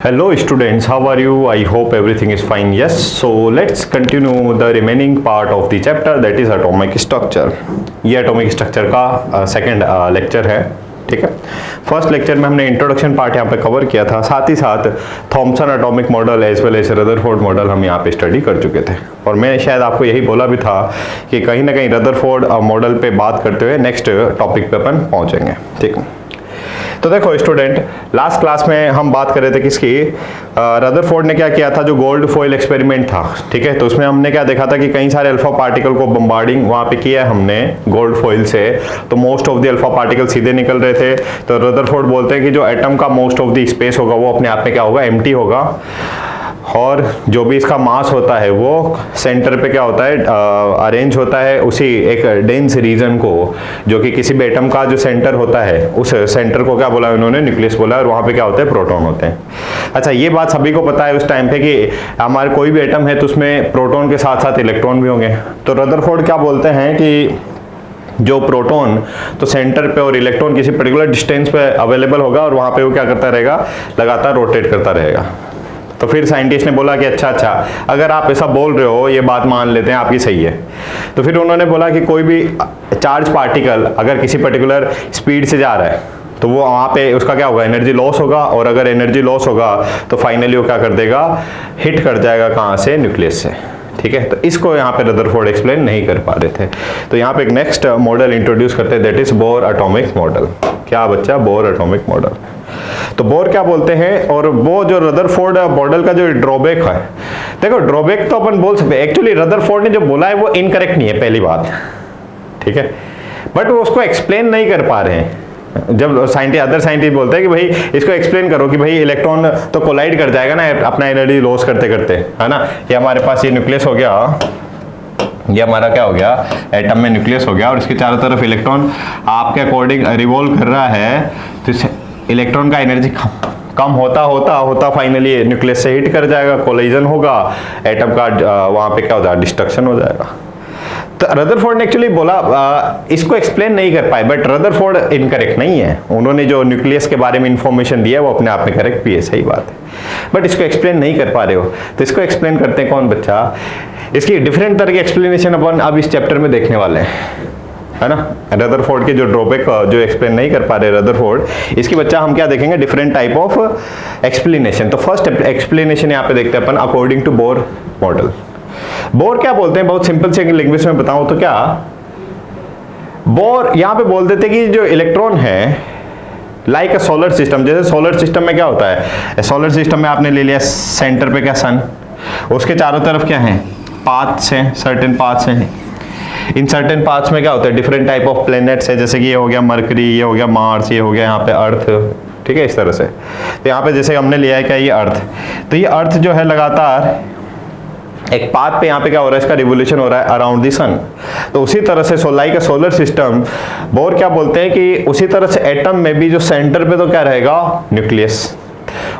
Hello students, how are you? I hope everything is fine. Yes, so let's continue the remaining part of the chapter, that is atomic structure. ये atomic structure का second lecture है, ठीक है। First lecture में हमने introduction part यहाँ पे cover किया था, साथ ही साथ Thomson atomic model as well as Rutherford model हम यहाँ पे स्टडी कर चुके थे। और मैंने शायद आपको यही बोला भी था कि कहीं ना कहीं रदरफोर्ड मॉडल पे बात करते हुए नेक्स्ट टॉपिक पे अपन पहुँचेंगे, ठीक है। तो देखो स्टूडेंट, लास्ट क्लास में हम बात कर रहे थे किसकी, रदरफोर्ड ने क्या किया था, जो गोल्ड फॉइल एक्सपेरिमेंट था, ठीक है। तो उसमें हमने क्या देखा था कि कई सारे अल्फा पार्टिकल को बम्बार्डिंग वहां पे किया है हमने गोल्ड फॉइल से, तो most of the alpha particle सीधे निकल रहे थे। तो रदरफोर्ड बोलते हैं कि जो एटम का मोस्ट ऑफ द स्पेस होगा वो अपने आप में क्या होगा, एम्प्टी होगा, और जो भी इसका मास होता है वो सेंटर पे क्या होता है, अरेंज होता है उसी एक डेंस रीजन को, जो कि किसी भी एटम का जो सेंटर होता है उस सेंटर को क्या बोला उन्होंने, न्यूक्लियस बोला। और वहाँ पे क्या होते हैं, प्रोटॉन होते हैं। अच्छा, ये बात सभी को पता है उस टाइम पे कि हमारे कोई भी एटम है तो उसमें प्रोटॉन के साथ साथ इलेक्ट्रॉन भी होंगे। तो रदरफोर्ड क्या बोलते हैं कि जो प्रोटॉन तो सेंटर पे और इलेक्ट्रॉन किसी पर्टिकुलर डिस्टेंस पे अवेलेबल होगा, और वहाँ पे वो क्या करता रहेगा, लगातार रोटेट करता रहेगा। तो फिर साइंटिस्ट ने बोला कि अच्छा, अगर आप ऐसा बोल रहे हो, ये बात मान लेते हैं आपकी सही है। तो फिर उन्होंने बोला कि कोई भी चार्ज पार्टिकल अगर किसी पर्टिकुलर स्पीड से जा रहा है तो वो वहाँ पे उसका क्या होगा, एनर्जी लॉस होगा, और अगर एनर्जी लॉस होगा तो फाइनली वो क्या कर देगा, हिट कर जाएगा कहाँ से, न्यूक्लियस से, ठीक है। तो इसको यहाँ पे रदरफोर्ड एक्सप्लेन नहीं कर पा रहे थे। तो यहाँ पे एक नेक्स्ट मॉडल इंट्रोड्यूस करते हैं, that is bore atomic model. क्या बच्चा, बोर एटॉमिक मॉडल। तो बोर क्या बोलते हैं, और वो जो रदरफोर्ड मॉडल का जो ड्रॉबैक है, देखो ड्रॉबैक तो अपन बोल सकते हैं, एक्चुअली रदरफोर्ड ने जो बोला है वो इनकरेक्ट नहीं है, पहली बात, ठीक है, बट वो उसको एक्सप्लेन नहीं कर पा रहे हैं। जब अदर साइंटिस्ट बोलते हैं कि भाई इसको एक्सप्लेन करो कि भाई इलेक्ट्रॉन तो कोलाइड कर जाएगा ना अपना एनर्जी लॉस करते करते, है ना। ये हमारे पास ये न्यूक्लियस हो गया, ये हमारा क्या हो गया, एटम में न्यूक्लियस हो गया, और इसके चारों तरफ इलेक्ट्रॉन आपके अकॉर्डिंग रिवॉल्व कर रहा है। तो इलेक्ट्रॉन का एनर्जी कम होता फाइनली न्यूक्लियस से हिट कर जाएगा, कोलिजन होगा, एटम का वहां पे क्या हो जाएगा, डिस्ट्रक्शन हो जाएगा। तो रदरफोर्ड ने एक्चुअली बोला इसको एक्सप्लेन नहीं कर पाए, बट रदरफोर्ड इनकरेक्ट नहीं है। उन्होंने जो न्यूक्लियस के बारे में इंफॉर्मेशन दिया वो अपने आप में करेक्ट भी है, सही बात है, बट इसको एक्सप्लेन नहीं कर पा रहे हो। तो इसको एक्सप्लेन करते हैं कौन बच्चा, इसकी डिफरेंट तरह की एक्सप्लेनेशन अपन अब इस चैप्टर में देखने वाले हैं, है ना। रदरफोर्ड के जो ड्रॉबैक जो एक्सप्लेन नहीं कर पा रहे रदरफोर्ड, इसकी बच्चा हम क्या देखेंगे, डिफरेंट टाइप ऑफ एक्सप्लेनेशन। तो फर्स्ट एक्सप्लेनेशन यहाँ पे देखते हैं अपन, according to Bohr model. Bohr क्या बोलते हैं, बहुत सिंपल से लैंग्वेज में बताऊं तो क्या, बोर यहाँ पे बोल देते कि जो इलेक्ट्रॉन है लाइक अ सोलर सिस्टम, जैसे सोलर सिस्टम में क्या होता है, सोलर सिस्टम में आपने ले लिया सेंटर पे क्या सन, उसके चारों तरफ क्या है, पाथ्स हैं, सर्टेन पाथ्स हैं। इन सर्टेन पाथ्स में क्या होता है, डिफरेंट टाइप ऑफ प्लैनेट्स है, जैसे कि ये हो गया मरकरी, ये हो गया मार्स, ये हो गया यहाँ पे अर्थ, ठीक है, इस तरह से। तो यहाँ पे जैसे हमने लिया है क्या, ये अर्थ, तो ये अर्थ जो है लगातार एक पाथ पे यहाँ पे क्या हो रहा है, इसका रिवोल्यूशन हो रहा है अराउंड द सन। तो उसी तरह से लाइक अ सोलर सिस्टम, बोर क्या बोलते हैं कि उसी तरह से एटम में भी जो सेंटर पे तो क्या रहेगा, न्यूक्लियस,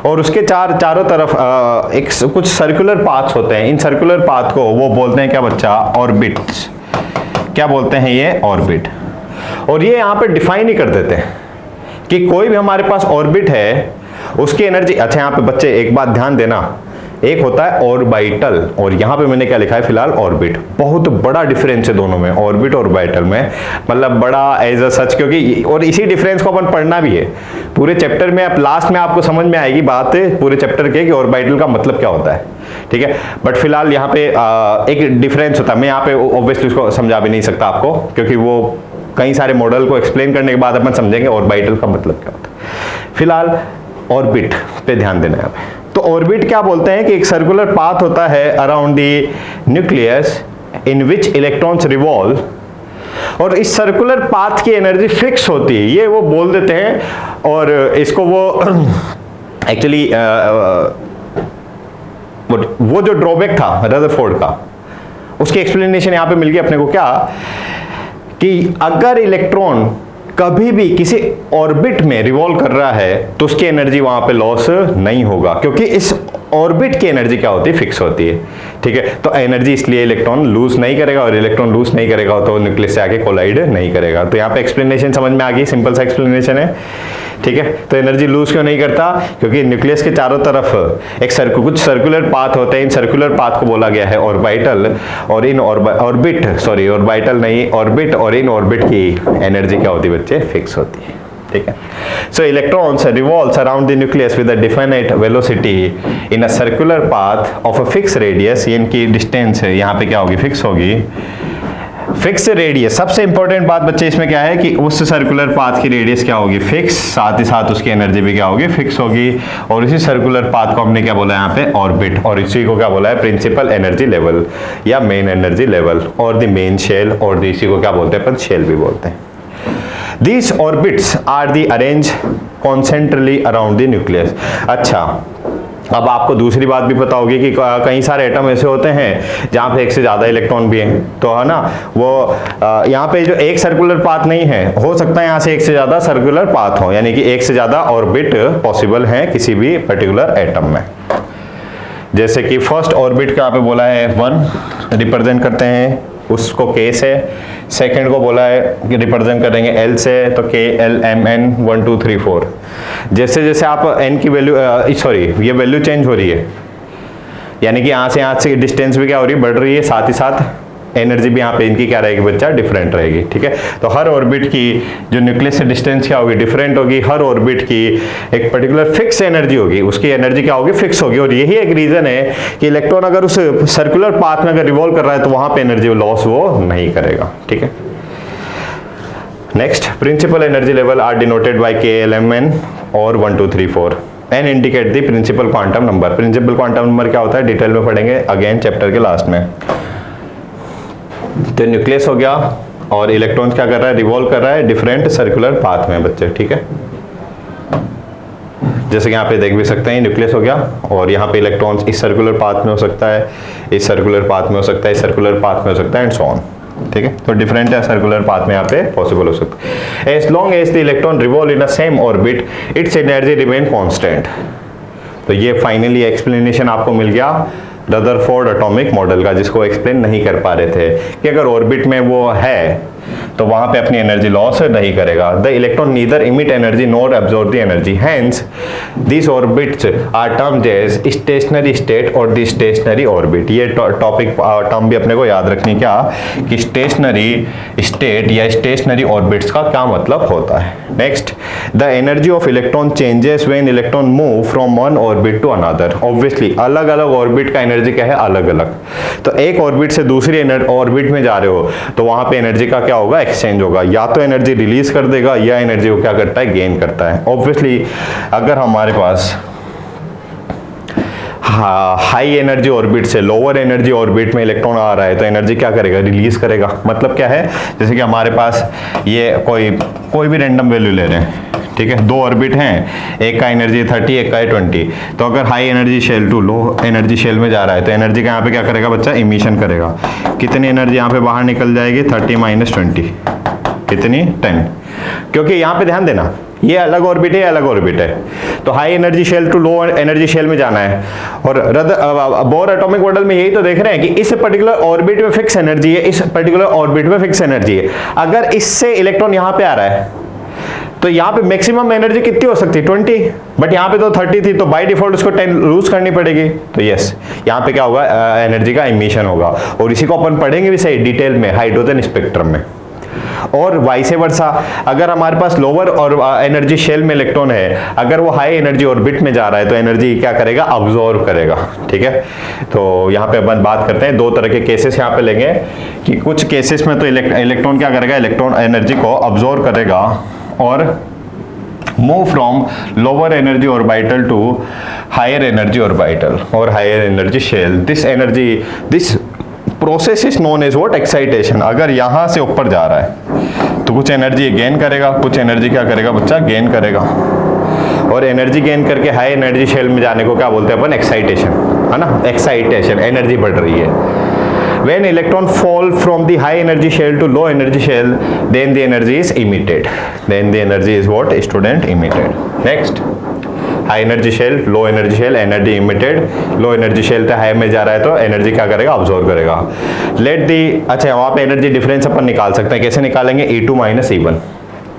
और उसके चारों तरफ एक कुछ सर्कुलर पाथ्स होते हैं। इन सर्कुलर पाथ को वो बोलते हैं क्या बच्चा, ऑर्बिट्स। क्या बोलते हैं ये, ऑर्बिट। और ये यहाँ पे डिफाइन ही कर देते हैं कि कोई भी हमारे पास ऑर्बिट है उसकी एनर्जी, अच्छा यहाँ पे बच्चे एक बात ध्यान देना, एक होता है ऑर्बिटल, और यहाँ पे मैंने क्या लिखा है फिलहाल, ऑर्बिट। बहुत बड़ा डिफरेंस है दोनों में, ऑर्बिट और ऑर्बिटल में, मतलब बड़ा एज अ सच, क्योंकि और इसी डिफरेंस को अपन पढ़ना भी है पूरे चैप्टर में। अब लास्ट में आपको समझ में आएगी बात पूरे चैप्टर के कि ऑर्बिटल का मतलब क्या होता है, ठीक है। बट फिलहाल यहाँ पे एक डिफरेंस होता है, मैं यहाँ पे ऑब्वियसली उसको समझा भी नहीं सकता आपको, क्योंकि वो कई सारे मॉडल को एक्सप्लेन करने के बाद अपन समझेंगे ऑर्बिटल का मतलब क्या होता है। फिलहाल ऑर्बिट पे ध्यान देना है। तो ऑर्बिट क्या बोलते हैं कि एक सर्कुलर पाथ होता है around the nucleus in which electrons revolve, और इस सर्कुलर पाथ की एनर्जी फिक्स होती है, ये वो बोल देते हैं। और इसको वो एक्चुअली वो जो ड्रॉबैक था रदरफोर्ड का, उसकी एक्सप्लेनेशन यहां पे मिल गई अपने को, क्या कि अगर इलेक्ट्रॉन कभी भी किसी ऑर्बिट में रिवॉल्व कर रहा है तो उसकी एनर्जी वहां पे लॉस नहीं होगा, क्योंकि इस ऑर्बिट की एनर्जी क्या होती है, फिक्स होती है, ठीक है। तो एनर्जी इसलिए इलेक्ट्रॉन लूज नहीं करेगा, और इलेक्ट्रॉन लूज नहीं करेगा तो न्यूक्लियस से आके कोलाइड नहीं करेगा। तो यहाँ पे एक्सप्लेनेशन समझ में आ गई, सिंपल सा एक्सप्लेनेशन है। ठीक है। तो एनर्जी लूज क्यों नहीं करता? क्योंकि न्यूक्लियस के चारों तरफ एक कुछ सर्कुलर पाथ होते हैं, इन सर्कुलर पाथ को बोला गया है ऑर्बिटल, और इन ऑर्बिट ऑर्बिटल नहीं, ऑर्बिट और इन ऑर्बिट की एनर्जी क्या होती है बच्चे? फिक्स होती है, ठीक है। सो electrons revolves around the nucleus with a definite velocity in a circular path of a fix radius. ये इनकी डिस्टेंस है, यहाँ पे क्या होगी? फिक्स होगी। फिक्स रेडियस, सबसे इंपॉर्टेंट बात बच्चे इसमें क्या है कि उस सर्कुलर पाथ की रेडियस क्या होगी? फिक्स, साथ ही साथ उसकी एनर्जी भी क्या होगी? फिक्स होगी। और इसी सर्कुलर पाथ को हमने क्या बोला है यहाँ पे? ऑर्बिट, और इसी को क्या बोला है? प्रिंसिपल एनर्जी लेवल या मेन एनर्जी लेवल, और द मेन शेल, और इसी को क्या बोलते हैं अपन? शेल भी बोलते हैं। These orbits are the arranged concentrically around the nucleus। अच्छा, अब आपको दूसरी बात भी पता होगी कि कई सारे एटम ऐसे होते हैं जहाँ पे एक से ज़्यादा इलेक्ट्रॉन भी हैं, तो है ना, वो यहाँ पे जो एक सर्कुलर पाथ नहीं है, हो सकता है यहाँ से एक से ज़्यादा सर्कुलर पाथ हो, यानी कि एक से ज़्यादा ऑर्बिट पॉसिबल है किसी भी पर्टिकुलर एटम में। जैसे कि फर्स्ट ऑर्बिट का यहाँ पे बोला है 1 रिप्रेजेंट करते हैं, उसको K से, सेकंड को बोला है कि रिप्रेजेंट करेंगे L से, तो K L M N 1 2 3 4। जैसे जैसे आप N की वैल्यू ये वैल्यू चेंज हो रही है, यानी कि यहाँ से डिस्टेंस भी क्या हो रही है? बढ़ रही है, साथ ही साथ एनर्जी भी यहाँ पे इनकी क्या रहेगी बच्चा? डिफरेंट रहेगी, ठीक है। तो हर ऑर्बिट की जो न्यूक्लियस से डिस्टेंस क्या होगी? डिफरेंट होगी। हर ऑर्बिट की एक पर्टिकुलर फिक्स एनर्जी होगी, उसकी एनर्जी क्या होगी? फिक्स होगी। और यही एक रीजन है कि इलेक्ट्रॉन अगर उस सर्कुलर पाथ में अगर रिवॉल्व कर रहा है तो वहां पे एनर्जी लॉस वो नहीं करेगा, ठीक है। Next, principal energy level are denoted by KLMN और 1 2 3 4 and indicate the principal quantum number. Principal quantum number क्या होता है? डिटेल में पढ़ेंगे अगेन चैप्टर के लास्ट में। तो न्यूक्लियस हो गया, और इलेक्ट्रॉन क्या कर रहा है? रिवॉल्व कर रहा है डिफरेंट सर्कुलर पाथ में बच्चे, ठीक है। जैसे कि यहाँ पे देख भी सकते हैं, न्यूक्लियस हो गया, और यहाँ पे इलेक्ट्रॉन्स इस सर्कुलर पाथ में हो सकता है, इस सर्कुलर पाथ में हो सकता है, इस सर्कुलर पाथ में हो सकता है, एंड सो ऑन, ठीक है। तो डिफरेंट सर्कुलर पाथ में यहाँ पे पॉसिबल हो सकता है। As long as the electron revolve in a same orbit its energy remain constant. तो ये फाइनली एक्सप्लेनेशन आपको मिल गया रदरफोर्ड एटॉमिक मॉडल का, जिसको एक्सप्लेन नहीं कर पा रहे थे कि अगर ऑर्बिट में वो है तो वहां पे अपनी एनर्जी लॉस नहीं करेगा। The electron neither emit energy nor absorb the energy, hence this orbits are termed as stationary state और द स्टेशनरी ऑर्बिट। ये टॉपिक टर्म भी अपने को याद रखनी क्या कि स्टेशनरी स्टेट या स्टेशनरी ऑर्बिट्स का क्या मतलब होता है। Next, the energy of electron changes when electron move from one orbit to another. Obviously अलग अलग ऑर्बिट का एनर्जी क्या है? अलग अलग। तो एक ऑर्बिट से दूसरी ऑर्बिट में जा रहे हो तो वहां पे एनर्जी का क्या होगा? एक्सचेंज होगा। या तो एनर्जी रिलीज कर देगा या एनर्जी को क्या करता है? गेन करता है। ऑब्वियसली अगर हमारे पास हाई एनर्जी ऑर्बिट से लोअर एनर्जी ऑर्बिट में इलेक्ट्रॉन आ रहा है तो एनर्जी क्या करेगा? रिलीज करेगा। मतलब क्या है? जैसे कि हमारे पास ये कोई भी रैंडम वैल्यू ले रहे हैं, ठीक है, 2 ऑर्बिट हैं, एक का एनर्जी 30, एक का है 20। तो अगर high energy shell to low energy shell में जा रहा है तो एनर्जी का यहाँ पे क्या करेगा बच्चा? इमिशन करेगा। कितनी एनर्जी यहाँ पे बाहर निकल जाएगी? 30 माइनस 20, कितनी? 10। क्योंकि यहाँ पे ध्यान देना, ये अलग ऑर्बिट है, अलग ऑर्बिट है। तो high energy shell to low energy shell में जाना है। और बोर एटॉमिक मॉडल में यही तो देख रहे हैं कि इस पर्टिकुलर ऑर्बिट में फिक्स एनर्जी है, इस पर्टिकुलर ऑर्बिट में फिक्स एनर्जी है। अगर इससे इलेक्ट्रॉन यहाँ पे आ रहा है तो यहाँ पे मैक्सिमम एनर्जी कितनी हो सकती है? 20, बट यहाँ पे तो 30 थी, तो बाय डिफॉल्ट उसको 10 लूज करनी पड़ेगी। तो यस, यहाँ पे क्या होगा? एनर्जी का इमिशन होगा। और इसी को अपन पढ़ेंगे भी सही डिटेल में हाइड्रोजन स्पेक्ट्रम में। और वाइस वर्सा, अगर हमारे पास लोअर और एनर्जी शेल में इलेक्ट्रॉन है, अगर वो हाई एनर्जी ऑर्बिट में जा रहा है तो एनर्जी क्या करेगा? अब्सॉर्ब करेगा, ठीक है। तो यहाँ पे अपन बात करते हैं 2 तरह के केसेस यहाँ पे लेंगे कि कुछ केसेस में तो इलेक्ट्रॉन क्या करेगा? इलेक्ट्रॉन एनर्जी को अब्सॉर्ब करेगा और move from lower energy orbital to higher energy orbital और higher energy shell. This process is known as what? Excitation. अगर यहां से ऊपर जा रहा है तो कुछ एनर्जी गेन करेगा, कुछ एनर्जी क्या करेगा बच्चा? गेन करेगा। और एनर्जी गेन करके हाई एनर्जी शेल में जाने को क्या बोलते हैं अपन? एक्साइटेशन, है ना। एक्साइटेशन, एनर्जी बढ़ रही है। When electron fall from the high energy shell to low energy shell, then the energy is emitted. Then the energy is what? Student, emitted. Next, high energy shell, low energy shell, energy emitted. Low energy shell से high में जा रहा है तो energy क्या करेगा? Absorb करेगा। Let the अच्छा वहाँ पे एनर्जी डिफरेंस अपन निकाल सकते हैं। कैसे निकालेंगे? E2 माइनस E1,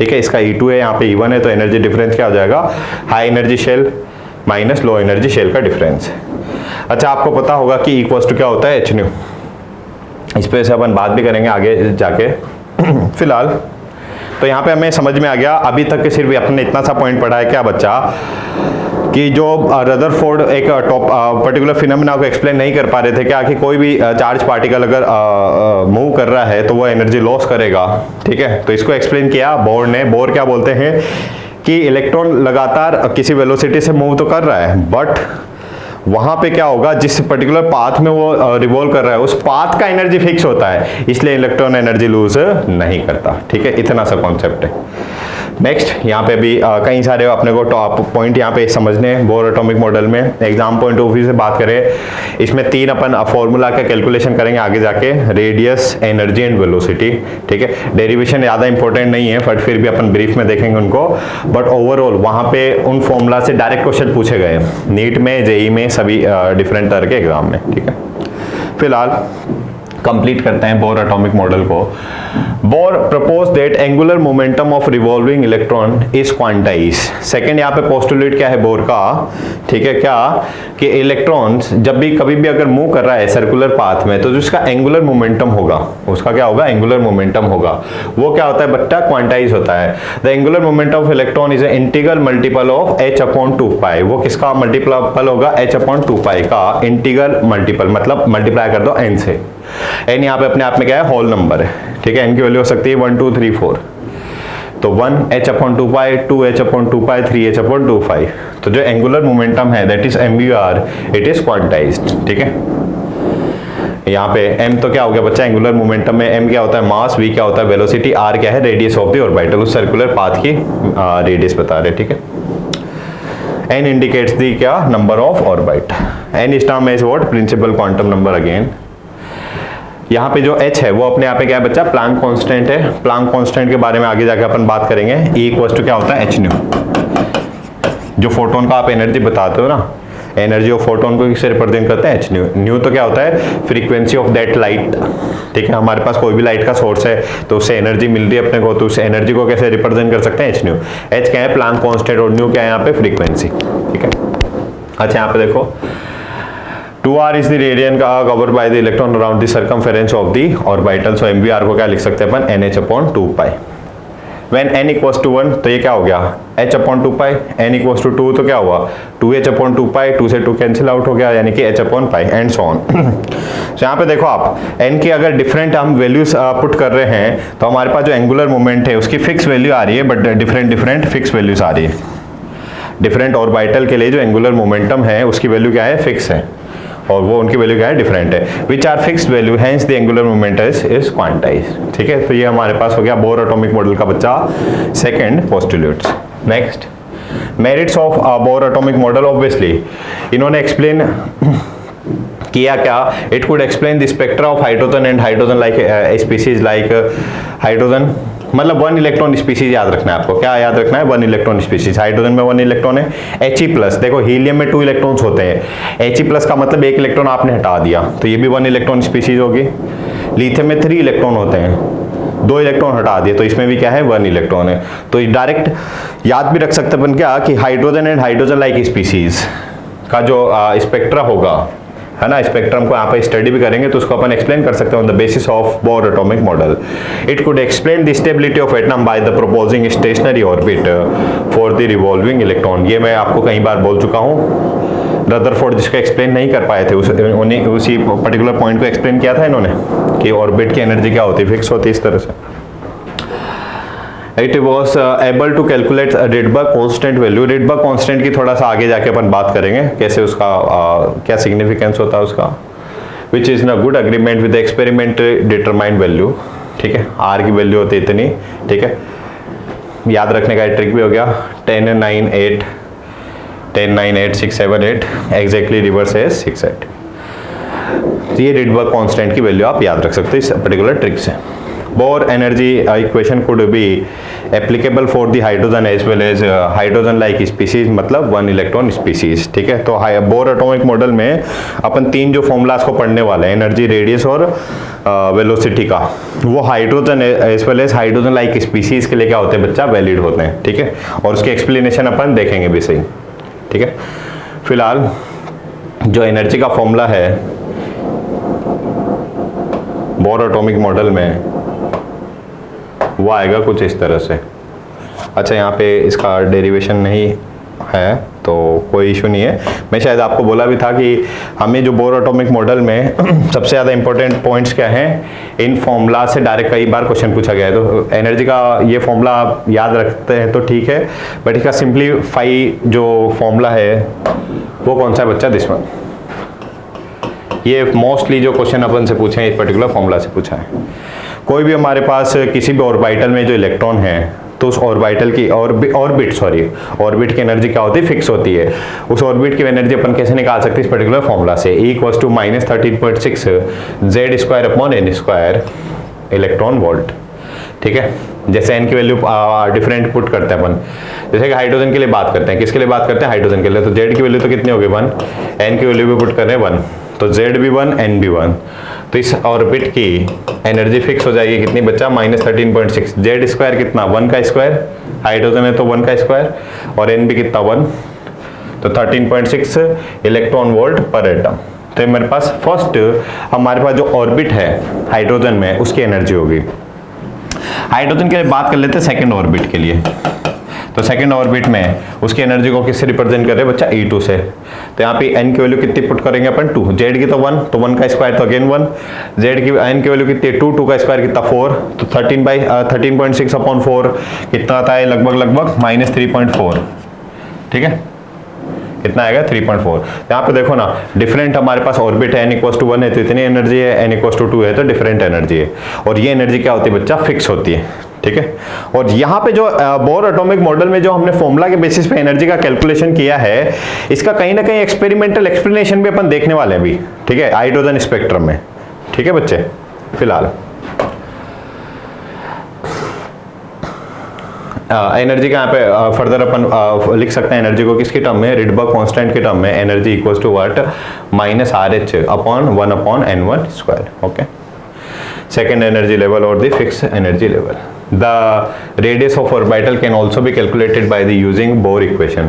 ठीक है, इसका E2 है, यहाँ पे E1 है, तो एनर्जी डिफरेंस क्या हो जाएगा, high energy shell minus low energy shell का डिफरेंस। अच्छा, आपको पता होगा कि इक्वल्स टू क्या होता है, एच न्यू। इस पे से अपन बात भी करेंगे आगे जाके। फिलहाल तो यहाँ पे हमें समझ में आ गया, अभी तक के सिर्फ अपने इतना सा पॉइंट पढ़ा है क्या बच्चा, कि जो रदरफोर्ड एक पर्टिकुलर फिनोमेना को एक्सप्लेन नहीं कर पा रहे थे क्या, कि कोई भी चार्ज पार्टिकल अगर मूव कर रहा है तो वो एनर्जी लॉस करेगा। ठीक है, तो इसको एक्सप्लेन किया बोर ने। बोर क्या बोलते हैं कि इलेक्ट्रॉन लगातार किसी वेलोसिटी से मूव तो कर रहा है, बट वहां पे क्या होगा, जिस पर्टिकुलर पाथ में वो रिवॉल्व कर रहा है उस पाथ का एनर्जी फिक्स होता है, इसलिए इलेक्ट्रॉन एनर्जी लूज नहीं करता। ठीक है, इतना सा कॉन्सेप्ट है। नेक्स्ट यहाँ पे भी कई सारे अपने को टॉप पॉइंट यहाँ पे समझने हैं बोर एटॉमिक मॉडल में। एग्जाम पॉइंट ऑफ व्यू से बात करें, इसमें 3 अपन फॉर्मूला का कैलकुलेशन करेंगे आगे जाके, रेडियस, एनर्जी एंड वेलोसिटी। ठीक है, डेरिवेशन ज़्यादा इंपॉर्टेंट नहीं है, बट फिर भी अपन ब्रीफ में देखेंगे उनको। बट ओवरऑल वहाँ पे उन फॉर्मूला से डायरेक्ट क्वेश्चन पूछे गए नीट में, जेई में, सभी डिफरेंट तरह के एग्जाम में। ठीक है, फिलहाल कंप्लीट करते हैं बोर एटॉमिक मॉडल को। Bore propose that angular momentum of revolving electron is quantize. Second यहाँ पे पोस्टुलेट क्या है बोर का, ठीक है, क्या कि इलेक्ट्रॉन्स जब भी कभी भी अगर मूव कर रहा है सर्कुलर पाथ में, तो जो उसका एंगुलर मोमेंटम होगा, उसका क्या होगा, एंगुलर मोमेंटम होगा, वो क्या होता है बट्टा, क्वांटाइज होता है। The angular momentum of electron is integral multiple of h/2π। वो किसका मल्टीपल होगा, h/2π का इंटीग्रल मल्टीपल, मतलब मल्टीप्लाई कर दो n से। n यहाँ पे अपने आप में क्या है, होल नंबर है। ठीक है, n की वैल्यू हो सकती है 1 2 3 4, तो 1h/2π, 2h/2π, 3h/2π। तो जो एंगुलर मोमेंटम है that is MUR, it is quantized. ठीक है, यहाँ पे m तो क्या हो गया बच्चा, एंगुलर मोमेंटम में m क्या होता है, मास, v क्या होता है, वेलोसिटी, r क्या है, रेडियस ऑफ द ऑर्बिटल, उस सर्कुलर पाथ की रेडियस बता रहे। ठीक है, n इंडिकेट्स द क्या, number of orbit. n is term as what, principal quantum number. Again यहाँ पे जो h है वो अपने यहाँ पे क्या है बच्चा, प्लांक कांस्टेंट है। प्लांक कांस्टेंट के बारे में आगे जाके अपन बात करेंगे। E इक्वल्स टू क्या होता है, h न्यू। जो फोटोन का आप एनर्जी बताते हो ना, एनर्जी ऑफ फोटोन को किससे रिप्रेजेंट करते हैं, h न्यू। न्यू तो क्या होता है, फ्रीक्वेंसी ऑफ दैट लाइट। ठीक है, हमारे पास कोई भी लाइट का सोर्स है तो उससे एनर्जी मिल रही है अपने को, तो उस एनर्जी को कैसे रिप्रेजेंट कर सकते हैं, h न्यू। h क्या है, प्लांक कांस्टेंट, और न्यू क्या है यहाँ पे, फ्रीक्वेंसी। ठीक है, अच्छा यहाँ पे देखो 2r is the radian covered by the electron around the circumference of the orbital. So MVR को क्या लिख सकते हैं अपन, NH/2π। When n equals to 1 तो ये क्या हो गया, h/2π। n equals to 2 तो क्या हुआ, 2h/2π, 2 से 2 कैंसिल आउट हो गया, यानी कि h/π एंड सो ऑन। तो यहाँ पे देखो आप, n की अगर डिफरेंट हम वैल्यूज पुट कर रहे हैं तो हमारे पास जो एंगुलर मोमेंट है उसकी फिक्स वैल्यू आ रही है, बट डिफरेंट फिक्स वैल्यूज आ रही है। डिफरेंट ऑर्बिटल के लिए जो एंगुलर मोमेंटम है उसकी वैल्यू क्या है, फिक्स है, और वो उनकी वैल्यू क्या है, डिफरेंट है, which are fixed value, hence the angular momentum is quantized. ठीक है, तो ये हमारे पास हो गया बोर एटॉमिक मॉडल का बच्चा second postulates. Next, merits of bore atomic model. Obviously इन्होंने एक्सप्लेन किया क्या, it could explain the spectra of hydrogen and hydrogen like species like hydrogen, मतलब 1 इलेक्ट्रॉन स्पीसीज याद रखना है आपको। क्या याद रखना है, 1 इलेक्ट्रॉन स्पीसीज। हाइड्रोजन में 1 इलेक्ट्रॉन है। He+, देखो हीलियम में 2 इलेक्ट्रॉन्स होते हैं। He+ का मतलब 1 इलेक्ट्रॉन आपने हटा दिया, तो ये भी 1 इलेक्ट्रॉन स्पीसीज होगी। लिथियम में 3 इलेक्ट्रॉन होते हैं, 2 इलेक्ट्रॉन हटा दिए, तो इसमें भी क्या है, 1 इलेक्ट्रॉन है। तो डायरेक्ट याद भी रख सकते अपन क्या, कि hydrogen and hydrogen like species का जो स्पेक्ट्रा होगा, है ना, स्पेक्ट्रम को यहाँ पे स्टडी भी करेंगे, तो उसको अपन एक्सप्लेन कर सकते हैं on the basis of bore atomic model. It could explain the stability of atom by the प्रोपोजिंग stationery orbit for the revolving electron. ये मैं आपको कई बार बोल चुका हूँ। रदरफोर्ड जिसको एक्सप्लेन नहीं कर पाए थे, उसी पर्टिकुलर पॉइंट को एक्सप्लेन किया था इन्होंने, कि ऑर्बिट की एनर्जी क्या होती है, फिक्स होती है इस तरह से। It was able to calculate Rydberg constant value। Rydberg constant की थोड़ा सा आगे जाके अपन बात करेंगे, कैसे उसका क्या सिग्निफिकेंस होता है उसका, which is in a good agreement with the experimentally determined value। ठीक है, R की वैल्यू होती है इतनी। ठीक है, याद रखने का ट्रिक भी हो गया, 10 9 8 10 9 8 6 7 8 एग्जैक्टली रिवर्स है 6 8। ये Rydberg constant की वैल्यू आप याद रख सकते हो इस पर्टिकुलर ट्रिक से। Bohr energy equation could be applicable for the hydrogen as well as hydrogen like species, मतलब 1 इलेक्ट्रॉन स्पीसीज। ठीक है, तो बोर एटॉमिक मॉडल में अपन 3 जो फॉर्मूलाज को पढ़ने वाले हैं, एनर्जी, रेडियस और वेलोसिटी का, वो hydrogen as well as hydrogen like species के लिए क्या होते हैं बच्चा, वैलिड होते हैं। ठीक है, और उसके एक्सप्लेनेशन अपन देखेंगे भी सही। ठीक है, फिलहाल जो एनर्जी का फॉर्मूला है बोर एटॉमिक मॉडल में वो आएगा कुछ इस तरह से। अच्छा, यहाँ पे इसका डेरिवेशन नहीं है तो कोई इशू नहीं है। मैं शायद आपको बोला भी था कि हमें जो बोर एटॉमिक मॉडल में सबसे ज़्यादा इंपॉर्टेंट पॉइंट्स क्या हैं, इन फॉर्मूला से डायरेक्ट कई बार क्वेश्चन पूछा गया है। तो एनर्जी का ये फॉर्मूला आप याद रखते हैं तो ठीक है, बट इसका सिंप्लीफाई जो फॉर्मूला है वो कौन सा है बच्चा, दिस वन। ये मोस्टली जो क्वेश्चन अपन से पूछे हैं इस पर्टिकुलर फॉर्मूला से पूछा है। कोई भी हमारे पास किसी भी ऑर्बिटल में जो इलेक्ट्रॉन है तो उस ऑर्बिटल की ऑर्बिट की एनर्जी क्या होती है, फिक्स होती है। उस ऑर्बिट की एनर्जी अपन कैसे निकाल सकते हैं, इस पर्टिकुलर फॉर्मूला से। E = -13.6 Z² n² electron volt. ठीक है, जैसे n की वैल्यू डिफरेंट पुट करते हैं अपन, जैसे कि हाइड्रोजन के लिए बात करते हैं, किसके लिए बात करते हैं, हाइड्रोजन के लिए, तो Z की वैल्यू तो कितनी होगी 1, n की वैल्यू भी पुट कर रहे हैं 1, तो Z भी 1, n भी 1, तो इस ऑर्बिट की एनर्जी फिक्स हो जाएगी कितनी बच्चा, -13.6। Z² कितना, 1 का स्क्वायर, हाइड्रोजन है तो 1 का स्क्वायर, और n भी कितना 1, तो 13.6 इलेक्ट्रॉन वोल्ट पर एटम। तो मेरे पास फर्स्ट हमारे पास जो ऑर्बिट है हाइड्रोजन में उसकी एनर्जी होगी। हाइड्रोजन के लिए बात कर लेते हैं सेकेंड ऑर्बिट के लिए। तो सेकेंड ऑर्बिट में उसकी एनर्जी को किससे रिप्रेजेंट कर रहे हैं बच्चा, E2 से। तो यहाँ पे n की वैल्यू कितनी पुट करेंगे अपन, 2, Z की तो 1, तो 1 का स्क्वायर तो अगेन 1, Z की n की वैल्यू कितनी है 2, 2 का स्क्वायर कितना 4, तो 13.6 अपॉन 4 कितना आता है, लगभग -3.4। ठीक है, कितना आएगा 3.4। यहाँ पे देखो ना, डिफरेंट हमारे पास ऑर्बिट है, n = 1 है तो इतनी एनर्जी है, n = 2 है तो डिफरेंट एनर्जी है, और ये एनर्जी क्या होती है बच्चा, फिक्स होती है। ठीक है, और यहाँ पे जो बोर एटॉमिक मॉडल में जो हमने फॉर्मूला के बेसिस पे एनर्जी का कैलकुलेशन किया है, इसका कहीं ना कहीं एक्सपेरिमेंटल एक्सप्लेनेशन भी अपन देखने वाले हैं अभी। ठीक है, हाइड्रोजन स्पेक्ट्रम में। ठीक है बच्चे, फिलहाल एनर्जी का यहाँ पे फर्दर अपन लिख सकते हैं एनर्जी को किसकी टर्म में, रिडबर्ग कांस्टेंट के टर्म में। Energy equals to what, -RH upon 1/n²। Okay, second energy level और the fix energy level. The radius of orbital can also be calculated by the using Bohr equation।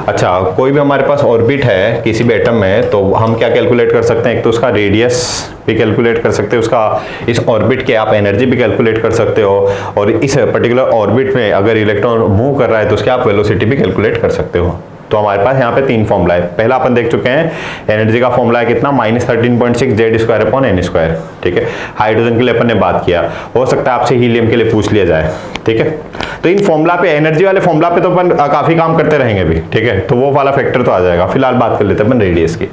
अच्छा, कोई भी हमारे पास orbit है किसी भी एटम में तो हम क्या कैलकुलेट कर सकते हैं, एक तो उसका रेडियस भी कैलकुलेट कर सकते हो, उसका इस ऑर्बिट के आप एनर्जी भी कैलकुलेट कर सकते हो, और इस पर्टिकुलर ऑर्बिट में अगर इलेक्ट्रॉन मूव कर रहा है तो उसकी आप वेलोसिटी भी कैलकुलेट कर सकते हो। तो हमारे पास यहाँ पे 3 फॉर्मूला है। पहला अपन देख चुके हैं, एनर्जी का फॉर्मूला है कितना, -13.6 Z² n²। ठीक है, हाइड्रोजन के लिए अपन ने बात किया, हो सकता है आपसे हीलियम के लिए पूछ लिया जाए। ठीक है, तो इन फॉर्मूला पे, एनर्जी वाले फॉर्मूला पे तो अपन काफी काम करते रहेंगे भी। ठीक है, तो वो वाला फैक्टर तो आ जाएगा। फिलहाल बात कर लेते हैं अपन रेडियस की।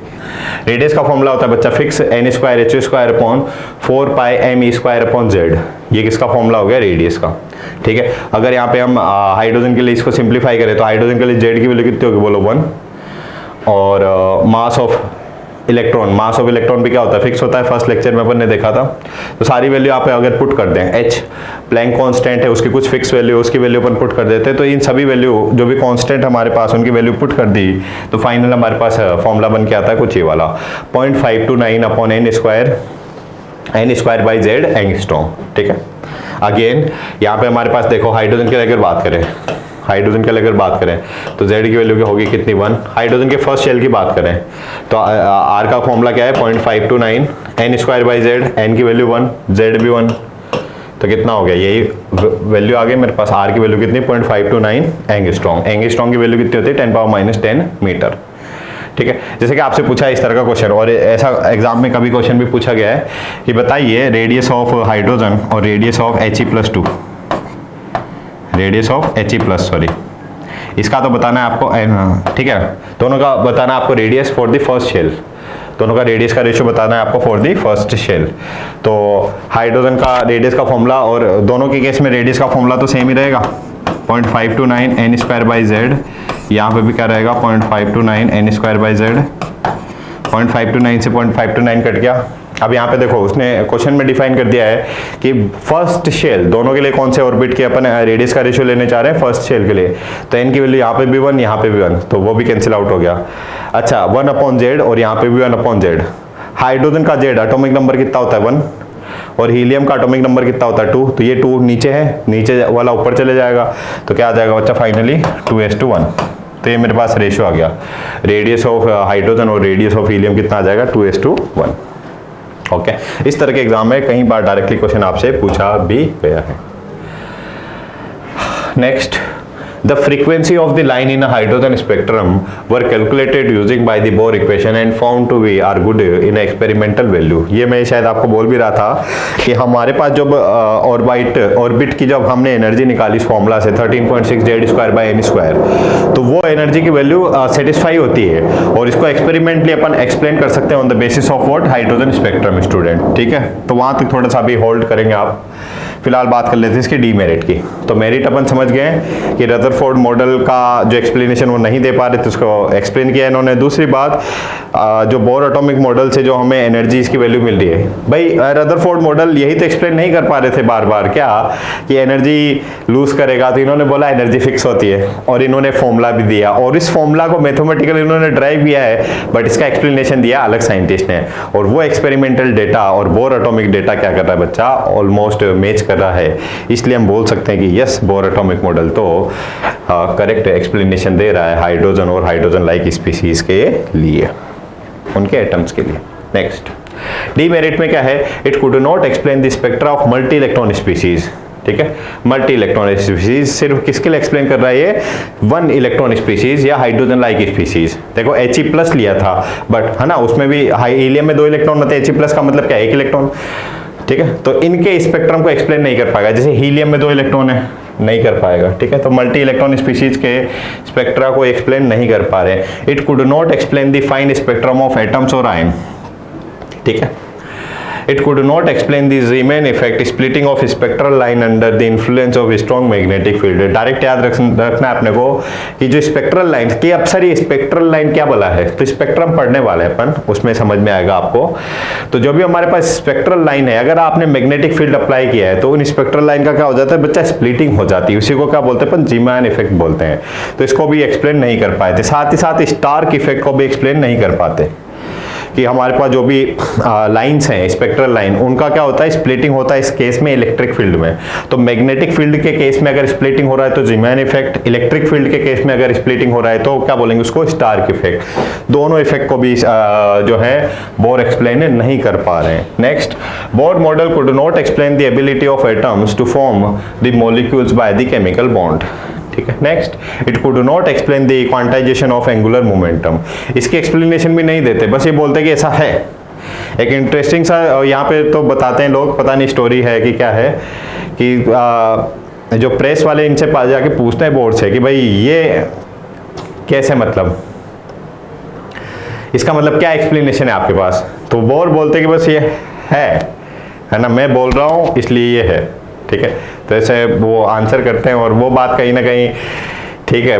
रेडियस का फॉर्मूला होता है बच्चा फिक्स, n²h² 4πme²/z। ये किसका फॉर्मूला हो गया, रेडियस का। ठीक है, अगर यहाँ पे हम हाइड्रोजन के लिए इसको सिंप्लीफाई करें तो हाइड्रोजन के लिए Z की वैल्यू कितनी होगी बोलो 1, और मास ऑफ इलेक्ट्रॉन भी क्या होता है, फिक्स होता है। फर्स्ट लेक्चर में अपन ने देखा था। तो सारी वैल्यू आप अगर पुट कर दें, H प्लैंक कांस्टेंट है, उसकी कुछ फिक्स वैल्यू, उसकी वैल्यू अपन पुट कर देते हैं, तो इन सभी वैल्यू जो भी कांस्टेंट हमारे पास उनकी वैल्यू पुट कर दी तो फाइनल हमारे पास फॉर्मूला बन के आता है कुछ ये वाला, 0.529 अपॉन n²/z एंगस्ट्रॉम। ठीक है, अगेन यहाँ पे हमारे पास देखो हाइड्रोजन के लिए अगर बात करें तो Z की वैल्यू होगी कितनी 1। हाइड्रोजन के फर्स्ट शेल की बात करें तो R का फॉर्मूला क्या है 0.529 n²/z, n की वैल्यू 1, Z भी 1, तो कितना हो गया, यही वैल्यू आ गई मेरे पास। R की वैल्यू कितनी 0.529 एंगस्ट्रॉम की वैल्यू कितनी होती है 10⁻10 मीटर। ठीक है, जैसे कि आपसे पूछा है इस तरह का क्वेश्चन, और ऐसा एग्जाम में कभी क्वेश्चन भी पूछा गया है कि बताइए रेडियस ऑफ हाइड्रोजन और रेडियस ऑफ He+2, इसका तो बताना है आपको। ठीक है, दोनों का बताना है आपको radius for the first shell, दोनों का रेडियस का रेशियो बताना है आपको फॉर द फर्स्ट शेल। तो हाइड्रोजन का रेडियस का फॉर्मूला और दोनों के केस में रेडियस का फॉर्मूला तो सेम ही रहेगा, 0.529 n²/z। यहाँ पे भी क्या रहेगा 0.529 n²/z। 0.529 से 0.529 कट गया, अब यहाँ पे देखो उसने क्वेश्चन में डिफाइन कर दिया है कि फर्स्ट शेल दोनों के लिए कौन से ऑर्बिट के अपन रेडियस का रेशियो लेने चाह रहे हैं फर्स्ट शेल के लिए, तो n की वैल्यू यहाँ पे भी 1 यहाँ पे भी 1, तो वो भी कैंसिल आउट हो गया। अच्छा 1/z और यहाँ पे भी 1/z। हाइड्रोजन का z एटॉमिक नंबर कितना होता है 1 और हीलियम का एटॉमिक नंबर कितना होता है 2, तो ये 2 नीचे है, नीचे वाला ऊपर चले जाएगा, तो क्या आ जाएगा बच्चा फाइनली 2:1। तो ये मेरे पास रेशियो आ गया, रेडियस ऑफ हाइड्रोजन और रेडियस ऑफ हीलियम कितना आ जाएगा 2:1। ओके इस तरह के एग्जाम में कई बार डायरेक्टली क्वेश्चन आपसे पूछा भी गया है। Next, the frequency of the line in a hydrogen spectrum were calculated using by the Bohr equation and found to be are good in experimental value. ये मैं शायद आपको बोल भी रहा था कि हमारे पास जब ऑर्बिट की जब हमने एनर्जी निकाली इस फॉर्मूला से 13.6 Z²/n², तो वो एनर्जी की वैल्यू सेटिस्फाई होती है और इसको एक्सपेरिमेंटली अपन एक्सप्लेन कर सकते हैं on the basis of what hydrogen spectrum student. ठीक है, तो वहां तक थोड़ा सा अभी होल्ड करेंगे आप, फिलहाल बात कर लेते हैं इसके डीमेरिट की। तो मेरिट अपन समझ गए कि रदरफोर्ड मॉडल का जो एक्सप्लेनेशन वो नहीं दे पा रहे थे उसको एक्सप्लेन किया इन्होंने। दूसरी बात, जो बोर एटॉमिक मॉडल से जो हमें एनर्जी इसकी वैल्यू मिल रही है, भाई रदरफोर्ड मॉडल यही तो एक्सप्लेन नहीं कर पा रहे थे बार बार क्या कि एनर्जी लूज करेगा, तो इन्होंने बोला एनर्जी फिक्स होती है और इन्होंने फॉर्मूला भी दिया और इस फॉर्मूला को मैथमेटिकली इन्होंने ड्राइव किया है, बट इसका एक्सप्लेनेशन दिया अलग साइंटिस्ट ने, और वो एक्सपेरिमेंटल डेटा और बोर एटॉमिक डेटा क्या कर रहा है बच्चा, ऑलमोस्ट मैच कर रहा है। इसलिए हम बोल सकते हैं कि यस बोर एटॉमिक मॉडल तो करेक्ट एक्सप्लेनेशन दे रहा है हाइड्रोजन और हाइड्रोजन लाइक स्पीसीज के लिए, उनके एटम्स के लिए। नेक्स्ट, डीमेरिट में क्या है, it could not explain the spectra of multi electron species. ठीक है, मल्टी इलेक्ट्रॉन स्पीसीज सिर्फ किसके लिए एक्सप्लेन कर रहा है ये, 1 इलेक्ट्रॉन स्पीसीज या हाइड्रोजन लाइक स्पीसीज। देखो He+ लिया था, बट है ना उसमें भी हीलियम में 2 इलेक्ट्रॉन होते हैं, He+ का मतलब क्या है 1 इलेक्ट्रॉन। ठीक है, तो इनके स्पेक्ट्रम को एक्सप्लेन नहीं कर पाएगा, जैसे हीलियम में 2 इलेक्ट्रॉन है नहीं कर पाएगा। ठीक है, तो मल्टी इलेक्ट्रॉन स्पीसीज के स्पेक्ट्रा को एक्सप्लेन नहीं कर पा रहे। It could not explain the fine spectrum of atoms और आयन। ठीक है, it could not explain the Zeeman effect splitting of spectral line under the influence of strong magnetic field। Direct याद रखना अपने को कि जो स्पेक्ट्रल लाइन की, अब सर ये स्पेक्ट्रल लाइन क्या बोला है, तो स्पेक्ट्रम पढ़ने वाले हैं अपन, उसमें समझ में आएगा आपको। तो जो भी हमारे पास स्पेक्ट्रल लाइन है, अगर आपने मैग्नेटिक फील्ड अप्लाई किया है तो उन स्पेक्ट्रल लाइन का क्या हो जाता है बच्चा, स्प्लिटिंग हो जाती है, उसी को क्या बोलते हैं अपन, जीमान इफेक्ट बोलते हैं। तो इसको भी एक्सप्लेन नहीं कर पाए थे, साथ ही साथ स्टार्क इफेक्ट को भी एक्सप्लेन नहीं कर पाते कि हमारे पास जो भी लाइंस हैं स्पेक्ट्रल लाइन, उनका क्या होता है, स्प्लिटिंग होता है इस केस में इलेक्ट्रिक फील्ड में। तो मैग्नेटिक फील्ड के केस में अगर स्प्लिटिंग हो रहा है तो जीमान इफेक्ट, इलेक्ट्रिक फील्ड के केस में अगर स्प्लिटिंग हो रहा है तो क्या बोलेंगे उसको, स्टार्क इफेक्ट। दोनों इफेक्ट को भी जो है बोर एक्सप्लेन नहीं कर पा रहे हैं। Next, Bohr model could not explain the ability of atoms to form the molecules by the chemical bond. ठीक है, next, it could not explain the quantization of angular momentum. इसकी एक्सप्लेनेशन भी नहीं देते, बस ये बोलते कि ऐसा है। एक इंटरेस्टिंग सा यहाँ पे तो बताते हैं लोग, पता नहीं स्टोरी है कि क्या है, कि जो प्रेस वाले इनसे पास जाके पूछते हैं बोर्ड से कि भाई ये कैसे, मतलब इसका मतलब क्या एक्सप्लेनेशन है आपके पास, तो बोर्ड बोलते कि बस ये है ना, मैं बोल रहा हूँ इसलिए ये है। ठीक है, तो ऐसे वो आंसर करते हैं और वो बात कहीं ना कहीं ठीक है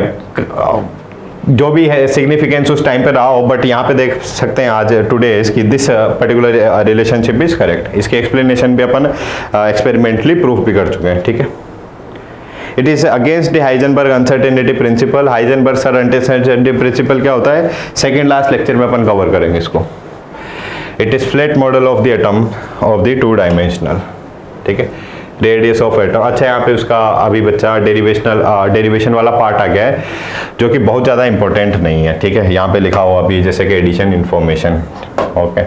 जो भी है सिग्निफिकेंस उस टाइम पे रहा हो, बट यहाँ पे देख सकते हैं आज टुडेज कि this particular relationship is correct. इसके एक्सप्लेनेशन भी अपन एक्सपेरिमेंटली प्रूफ भी कर चुके हैं। ठीक है, it is against the Heisenberg uncertainty principle. Heisenberg uncertainty principle क्या होता है, सेकेंड लास्ट लेक्चर में अपन कवर करेंगे इसको। It is flat model of the atom of the 2 dimensional. ठीक है, रेडियस ऑफ एटम। अच्छा, यहाँ पे उसका अभी बच्चा डेरिवेशन वाला पार्ट आ गया है जो कि बहुत ज़्यादा इंपॉर्टेंट नहीं है। ठीक है, यहाँ पे लिखा हुआ अभी जैसे कि एडिशन इंफॉर्मेशन। ओके,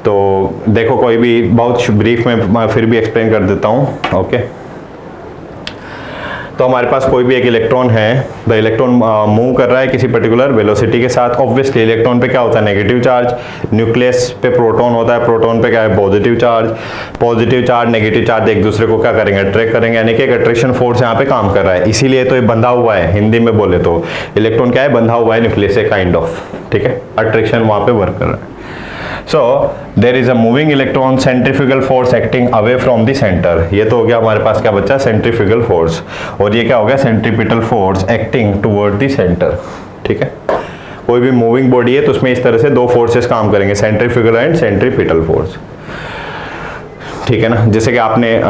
तो देखो कोई भी बहुत ब्रीफ में मैं फिर भी एक्सप्लेन कर देता हूँ। ओके, तो हमारे पास कोई भी एक इलेक्ट्रॉन है, द इलेक्ट्रॉन मूव कर रहा है किसी पर्टिकुलर वेलोसिटी के साथ। ऑब्वियसली इलेक्ट्रॉन पे क्या होता है, नेगेटिव चार्ज। न्यूक्लियस पे प्रोटॉन होता है, प्रोटॉन पे क्या है, positive charge. Positive charge negative charge एक दूसरे को क्या करेंगे, अट्रैक्ट करेंगे, यानी कि एक अट्रैक्शन फोर्स यहाँ पे काम कर रहा है। इसीलिए तो ये बंधा हुआ है, हिंदी में बोले तो इलेक्ट्रॉन क्या है, बंधा हुआ है न्यूक्लियस से काइंड ऑफ। ठीक है, अट्रैक्शन वहाँ पे वर्क कर रहा है। So there is a moving electron centrifugal force acting away from the center। ये तो हो गया हमारे पास क्या बच्चा, सेंट्रीफ्यूगल फोर्स। और ये क्या हो गया, centripetal force acting toward the centre. ठीक है, कोई भी मूविंग बॉडी है तो उसमें इस तरह से दो फोर्सेस काम करेंगे, सेंट्रीफ्यूगल एंड सेंट्रीपिटल फोर्स, ठीक है ना। जैसे कि आपने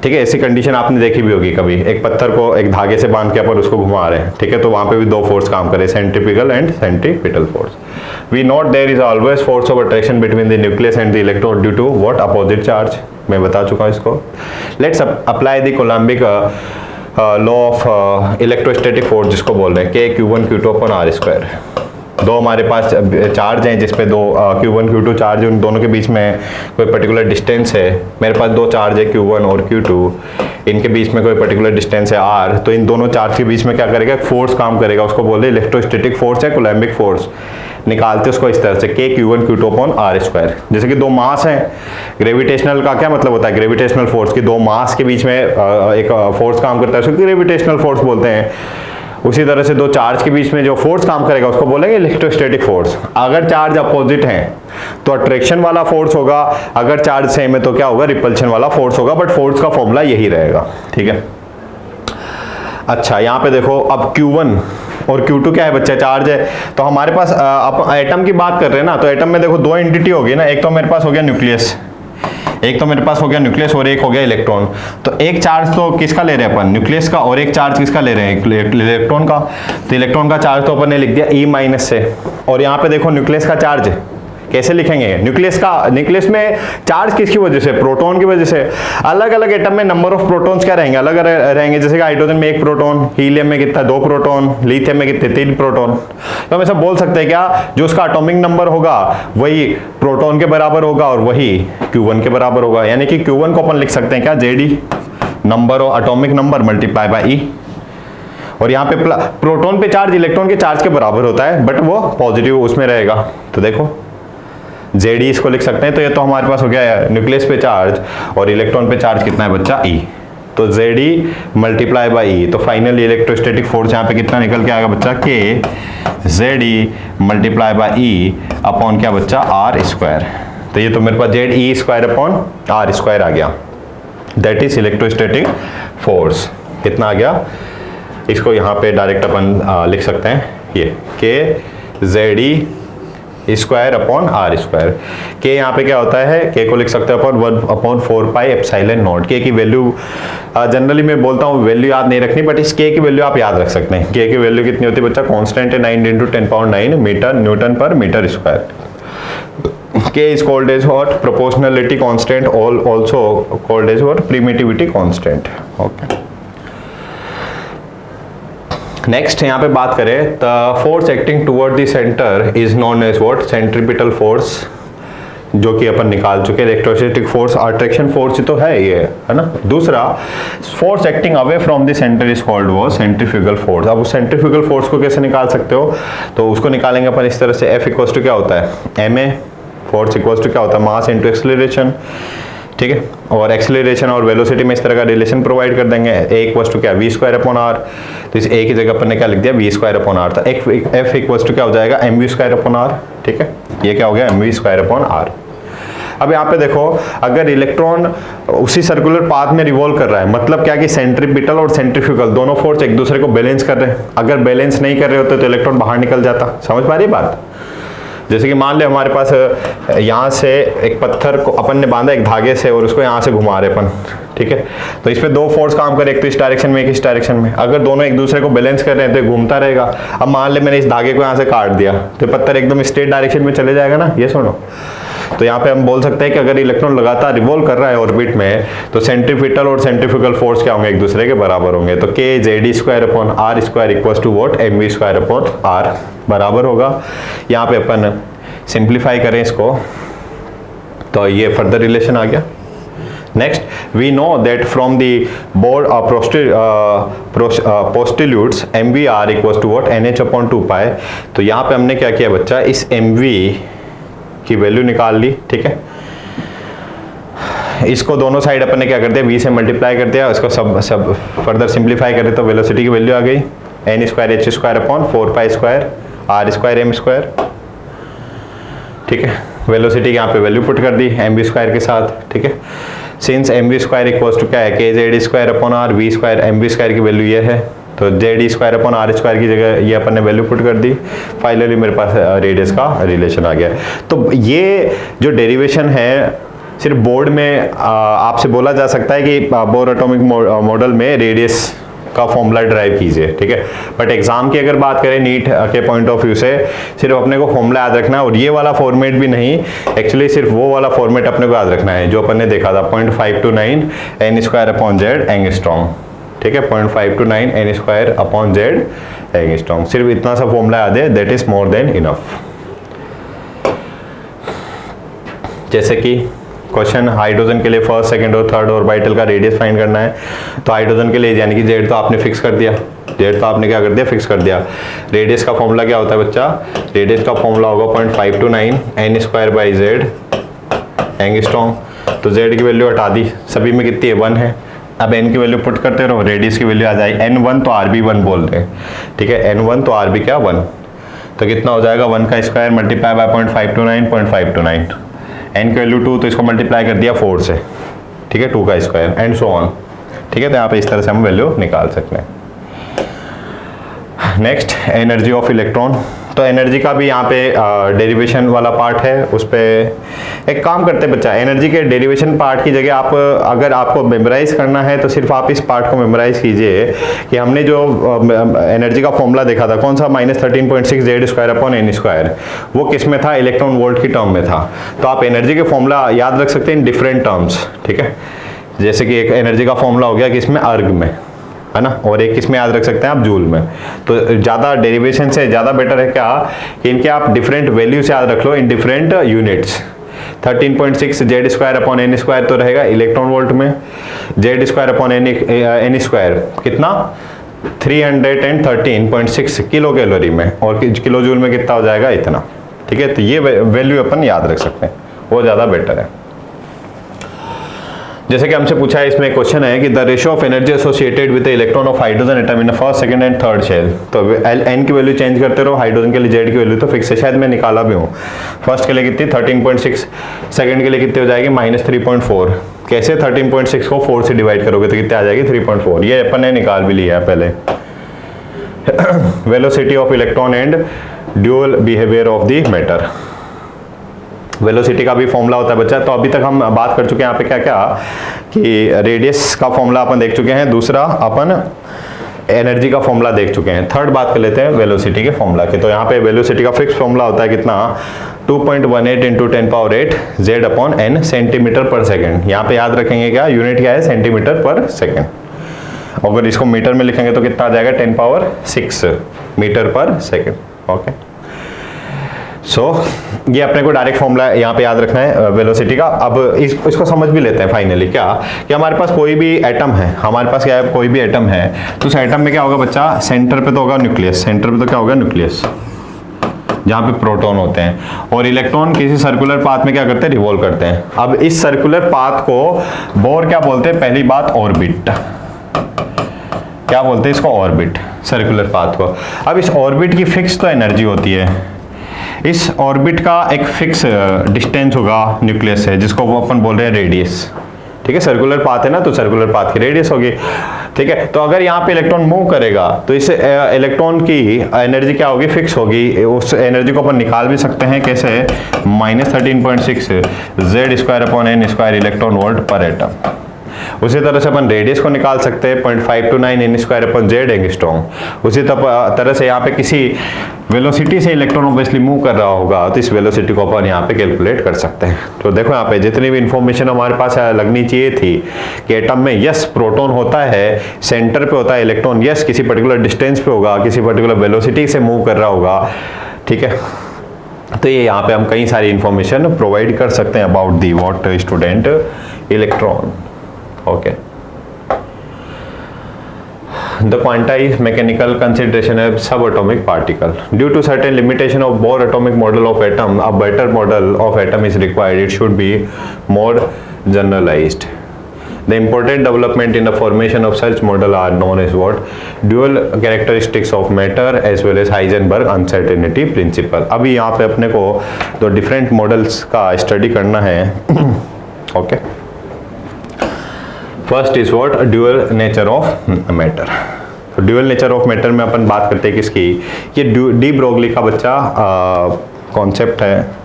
ठीक है, ऐसी कंडीशन आपने देखी भी होगी कभी, एक पत्थर को एक धागे से बांध के अपन उसको घुमा रहे हैं, ठीक है, तो वहां पे भी दो फोर्स काम कर रहे हैं, centrifugal and centripetal force. We note there is always force of attraction between the nucleus and the electron due to what, opposite charge. मैं बता चुका हूं इसको। Let's apply the coulombic law of electrostatic force, जिसको बोल रहे हैं के Q1 Q2 upon R square. दो हमारे पास चार्ज हैं जिसपे दो Q1 Q2 चार्ज, उन दोनों के बीच में कोई पर्टिकुलर डिस्टेंस है। मेरे पास दो चार्ज है Q1 और Q2, इनके बीच में कोई पर्टिकुलर डिस्टेंस है R, तो इन दोनों चार्ज के बीच में क्या करेगा, फोर्स काम करेगा, उसको बोलते हैं इलेक्ट्रोस्टैटिक फोर्स या कोलम्बिक फोर्स। निकालते उसको इस तरह से के Q1 Q2 upon R square. जैसे कि दो मास हैं, ग्रेविटेशनल का क्या मतलब होता है, ग्रेविटेशनल फोर्स की दो मास के बीच में एक फोर्स काम करता है, उसको ग्रेविटेशनल फोर्स बोलते हैं। उसी तरह से दो चार्ज के बीच में जो फोर्स काम करेगा उसको बोलेंगे इलेक्ट्रोस्टैटिक फोर्स। अगर चार्ज अपोजिट हैं तो अट्रैक्शन वाला फोर्स होगा, अगर चार्ज सेम है तो क्या होगा, रिपल्शन वाला फोर्स होगा, बट फोर्स का फॉर्मूला यही रहेगा, ठीक है। अच्छा, यहाँ पे देखो अब Q1 और Q2 क्या है बच्चा, चार्ज है। तो हमारे पास आप एटम की बात कर रहे हैं ना, तो एटम में देखो दो एंटिटी होगी ना, एक तो मेरे पास हो गया न्यूक्लियस, एक तो मेरे पास हो गया न्यूक्लियस और एक हो गया इलेक्ट्रॉन। तो एक चार्ज तो किसका ले रहे हैं अपन, न्यूक्लियस का, और एक चार्ज किसका ले रहे हैं, इलेक्ट्रॉन का। तो इलेक्ट्रॉन का चार्ज तो अपन ने लिख दिया E माइनस से, और यहाँ पे देखो न्यूक्लियस का चार्ज कैसे लिखेंगे, न्यूक्लियस में चार्ज किसकी वजह से, प्रोटॉन की वजह से। अलग अलग एटम में नंबर ऑफ प्रोटॉन्स क्या रहेंगे, अलग रहेंगे। जैसे कि हाइड्रोजन में 1 प्रोटॉन, हीलियम में कितना 2 प्रोटॉन, लिथियम में कितने 3 प्रोटॉन। तो हम ऐसा बोल सकते हैं क्या, जो उसका एटॉमिक नंबर होगा वही प्रोटॉन के बराबर होगा और वही Q1 के बराबर होगा। यानी कि Q1 को अपन लिख सकते हैं क्या, Zd, number of atomic number multiply by E। और यहाँ पे प्रोटॉन पे चार्ज इलेक्ट्रॉन के चार्ज के बराबर होता है, बट वो पॉजिटिव उसमें रहेगा। तो देखो Zd इसको लिख सकते हैं। तो ये तो हमारे पास हो गया न्यूक्लियस पे चार्ज और इलेक्ट्रॉन पे चार्ज कितना है बच्चा, E। तो Zd मल्टीप्लाई बाई E। तो फाइनली इलेक्ट्रोस्टैटिक फोर्स यहाँ पे कितना निकल के आएगा बच्चा, के Zd multiply by E upon क्या बच्चा, R स्क्वायर। तो ये तो मेरे पास Ze square upon R square आ गया, दैट इज इलेक्ट्रोस्टैटिक फोर्स। कितना आ गया, इसको यहाँ पे डायरेक्ट अपन लिख सकते हैं, ये के Zd square upon R square. के यहाँ पे क्या होता है, के को लिख सकते हैं अपन 1/4 पाई एप्सिलॉन नॉट। के की वैल्यू जनरली मैं बोलता हूँ वैल्यू याद नहीं रखनी, बट इस के की वैल्यू आप याद रख सकते हैं। के की वैल्यू कितनी होती है बच्चा, कांस्टेंट है 9 × 10⁹ मीटर न्यूटन पर metre square. K is called as what, proportionality constant, also called as what, permittivity constant। okay। Next यहाँ पे बात करें, the force acting toward the centre is known as what, centripetal force, जो कि अपन निकाल चुके। इलेक्ट्रोस्टैटिक फोर्स अट्रैक्शन फोर्स ही तो है ये, है ना। दूसरा force acting away from the centre is called वो सेंट्रीफ्यूगल फोर्स। अब उस सेंट्रीफ्यूगल फोर्स को कैसे निकाल सकते हो, तो उसको निकालेंगे अपन इस तरह से, F इक्वल्स टू क्या होता है, ma, फोर्स इक्वल्स टू क्या होता है, मास इनटू एक्सेलरेशन, ठीक है। और एक्सेलरेशन और वेलोसिटी में इस तरह का रिलेशन प्रोवाइड कर देंगे, A इक्वल्स टू क्या, V स्क्वायर अपॉन R। तो इस A की जगह अपन ने क्या लिख दिया, V स्क्वायर अपॉन R। तो F इक्वल्स टू क्या हो जाएगा, mv स्क्वायर अपॉन R, ठीक है। ये क्या हो गया, mv स्क्वायर अपॉन R। अब यहाँ पे देखो, अगर इलेक्ट्रॉन उसी सर्कुलर पाथ में रिवॉल्व कर रहा है, मतलब क्या कि सेंट्रीपिटल और सेंट्रीफ्यूगल दोनों फोर्स एक दूसरे को बैलेंस कर रहे हैं। अगर बैलेंस नहीं कर रहे होते तो इलेक्ट्रॉन बाहर निकल जाता। समझ पा रही है बात। जैसे कि मान ले हमारे पास यहाँ से एक पत्थर को अपन ने बांधा एक धागे से और उसको यहाँ से घुमा रहे अपन, ठीक है। तो इस पे दो फोर्स काम करे, एक तो इस डायरेक्शन में, एक इस डायरेक्शन में। अगर दोनों एक दूसरे को बैलेंस कर रहे हैं तो घूमता रहेगा। अब मान ले मैंने इस धागे को यहाँ से काट दिया तो पत्थर एकदम स्ट्रेट डायरेक्शन में चले जाएगा ना, ये सुनो। तो यहाँ पे हम बोल सकते हैं कि अगर इलेक्ट्रॉन लगातार रिवॉल्व कर रहा है ऑर्बिट में, तो सेंट्रीपिटल और सेंट्रीफ्यूगल फोर्स क्या होंगे, एक दूसरे के बराबर होंगे। तो के Zd square upon R square equals to what, mv square upon R बराबर होगा। यहाँ पे अपन सिंप्लीफाई करें इसको तो ये फर्दर रिलेशन आ गया। Next, we know that from the Bohr postulates mvr equals to what, nh upon 2 pi. तो यहाँ पे हमने क्या किया बच्चा, इस mv की वैल्यू निकाल ली, ठीक है। इसको दोनों साइड अपन ने क्या कर दिया, v से मल्टीप्लाई कर दिया। इसको सब फर्दर सिंप्लीफाई करें तो वेलोसिटी की वैल्यू आ गई n square h square upon 4 pi square r square m square, ठीक है। वेलोसिटी की यहाँ पे वैल्यू पुट कर दी mv स्क्वायर के साथ, ठीक है। Since mv square equals to क्या है, के Zd square upon R, v square mv square की वैल्यू ये है, तो Z²/R² की जगह ये अपन ने वैल्यू पुट कर दी, फाइनली मेरे पास रेडियस का रिलेशन आ गया। तो ये जो डेरिवेशन है सिर्फ बोर्ड में आपसे बोला जा सकता है कि बोर एटॉमिक मॉडल में रेडियस का फॉर्मूला ड्राइव कीजिए, ठीक है। बट एग्जाम की अगर बात करें नीट के पॉइंट ऑफ व्यू से, सिर्फ अपने को फॉर्मूला याद रखना है, और ये वाला फॉर्मेट भी नहीं, एक्चुअली सिर्फ वो वाला फॉर्मेट अपने को याद रखना है जो अपन ने देखा था 0.529 n² एंगस्ट्रॉम, ठीक है। 0.529 n² एंगस्ट्रॉम, सिर्फ इतना सा फॉर्मूला याद है, that is more than enough. जैसे कि क्वेश्चन हाइड्रोजन के लिए फर्स्ट, सेकंड और थर्ड ऑर्बिटल का रेडियस फाइंड करना है, तो हाइड्रोजन के लिए यानी कि Z तो आपने फिक्स कर दिया, Z तो आपने क्या कर दिया, फिक्स कर दिया। रेडियस का फॉर्मूला क्या होता है बच्चा, रेडियस का फॉर्मूला होगा 0.529 n² एंगस्ट्रॉम। तो Z की वैल्यू हटा दी, सभी में कितनी है, 1 है। अब n की वैल्यू पुट करते रहो, रेडियस की वैल्यू आ जाएगी n1, तो RB1 बोलते हैं, ठीक है। n1 तो RB क्या 1, तो कितना हो जाएगा 1 का स्क्वायर मल्टीप्लाई बाय 0.529 n की वैल्यू 2, तो इसको मल्टीप्लाई कर दिया 4 से, ठीक है, 2 का स्क्वायर एंड सो ऑन, ठीक है। तो यहाँ पे इस तरह से हम वैल्यू निकाल सकते हैं। नेक्स्ट एनर्जी ऑफ इलेक्ट्रॉन, तो एनर्जी का भी यहाँ पे डेरिवेशन वाला पार्ट है, उस पर एक काम करते हैं बच्चा, एनर्जी के डेरिवेशन पार्ट की जगह आप अगर आपको मेमोराइज करना है तो सिर्फ आप इस पार्ट को मेमोराइज कीजिए कि हमने जो एनर्जी का फॉर्मूला देखा था कौन सा, -13.6 Z²/n², वो किस में था, इलेक्ट्रॉन वोल्ट की टर्म में था। तो आप एनर्जी के फॉर्मूला याद रख सकते हैं इन डिफरेंट टर्म्स, ठीक है। जैसे कि एक एनर्जी का फॉर्मूला हो गया किसमें, अर्ग में, है ना, और एक किसमें याद रख सकते हैं आप, जूल में। तो ज़्यादा डेरिवेशन से ज़्यादा बेटर है क्या कि इनके आप डिफरेंट वैल्यूज याद रख लो इन डिफरेंट यूनिट्स। 13.6 Z²/n² तो रहेगा इलेक्ट्रॉन वोल्ट में, Z²/n² कितना 313.6 किलो कैलोरी में, और किलो जूल में कितना हो जाएगा, इतना, ठीक है। तो ये वैल्यू अपन याद रख सकते हैं, वो ज़्यादा बेटर है। जैसे कि हमसे पूछा है इसमें क्वेश्चन है कि the ratio of energy associated with the electron of hydrogen atom in first, second and third shell. तो n की वैल्यू चेंज करते रहो, हाइड्रोजन के लिए Z की वैल्यू तो फिक्स है, शायद मैं निकाला भी हूँ। फर्स्ट के लिए कितनी 13.6, सेकंड के लिए कितनी हो जाएगी -3.4। कैसे 13.6 को 4 से डिवाइड करोगे तो कितने आ जाएगी 3.4, ये अपन ने निकाल भी लिया है पहले। Velocity of electron and dual behaviour of the matter, velocity का भी फॉर्मूला होता है बच्चा। तो अभी तक हम बात कर चुके हैं यहाँ पे क्या क्या कि रेडियस का फॉर्मूला अपन देख चुके हैं, दूसरा अपन एनर्जी का फॉर्मूला देख चुके हैं, थर्ड बात कर लेते हैं वेलोसिटी के फॉर्मूला की। तो यहाँ पे वेलोसिटी का फिक्स फॉर्मूला होता है कितना, 2.18 × 10⁻⁸ Z/n सेंटीमीटर पर सेकेंड। यहाँ पे याद रखेंगे क्या, यूनिट क्या है, सेंटीमीटर पर सेकेंड। अगर इसको मीटर में लिखेंगे तो कितना आ जाएगा 10⁻6 मीटर पर सेकेंड, ओके। सो ये अपने को डायरेक्ट फॉर्मूला यहाँ पे याद रखना है वेलोसिटी का। अब इसको समझ भी लेते हैं फाइनली, क्या कि हमारे पास कोई भी एटम है, हमारे पास क्या है, कोई भी एटम है, तो उस एटम में क्या होगा बच्चा, सेंटर पे तो होगा न्यूक्लियस, सेंटर पे तो क्या होगा, न्यूक्लियस, जहाँ पे प्रोटॉन होते हैं, और इलेक्ट्रॉन किसी सर्कुलर पाथ में क्या करते हैं, रिवॉल्व करते हैं। अब इस सर्कुलर पाथ को बोर क्या बोलते हैं, पहली बात ऑर्बिट, क्या बोलते हैं इसको, ऑर्बिट, सर्कुलर पाथ को। अब इस ऑर्बिट की फिक्स तो एनर्जी होती है, इस ऑर्बिट का एक फिक्स डिस्टेंस होगा न्यूक्लियस से, जिसको वो अपन बोल रहे हैं रेडियस, ठीक है। सर्कुलर पाथ है ना, तो सर्कुलर पाथ की रेडियस होगी, ठीक है। तो अगर यहाँ पे इलेक्ट्रॉन मूव करेगा तो इस इलेक्ट्रॉन की एनर्जी क्या होगी, फिक्स होगी। उस एनर्जी को अपन निकाल भी सकते हैं कैसे, -13.6 Z²/n² इलेक्ट्रॉन वोल्ट पर एटम। उसी तरह से अपन रेडियस को निकाल सकते हैं 0.529 n² एंगस्ट्रॉम। उसी तरह से यहाँ पे किसी वेलोसिटी से इलेक्ट्रॉन ऑब्वियसली मूव कर रहा होगा, तो इस वेलोसिटी को अपन यहाँ पे कैलकुलेट कर सकते हैं। तो देखो यहाँ पे जितनी भी इंफॉर्मेशन हमारे पास लगनी चाहिए थी कि एटम में यस प्रोटॉन होता है, सेंटर पे होता है इलेक्ट्रॉन, यस किसी पर्टिकुलर डिस्टेंस पे होगा, किसी पर्टिकुलर वेलोसिटी से मूव कर रहा होगा, ठीक है। तो ये यहाँ पे हम कई सारी इंफॉर्मेशन प्रोवाइड कर सकते हैं about the what student electron, okay. The quanta is mechanical consideration of subatomic particle. Due to certain limitation of Bohr atomic model of atom, a better model of atom is required. It should be more generalized. The important development in the formation of such model are known as what? Dual characteristics of matter as well as Heisenberg uncertainty principle. अभी यहाँ पे अपने को तो different models का study करना है, okay. First is what? Dual nature of matter. तो ड्यूअल नेचर ऑफ मैटर में अपन बात करते हैं किसकी, ये डी ब्रोगली का बच्चा कॉन्सेप्ट है।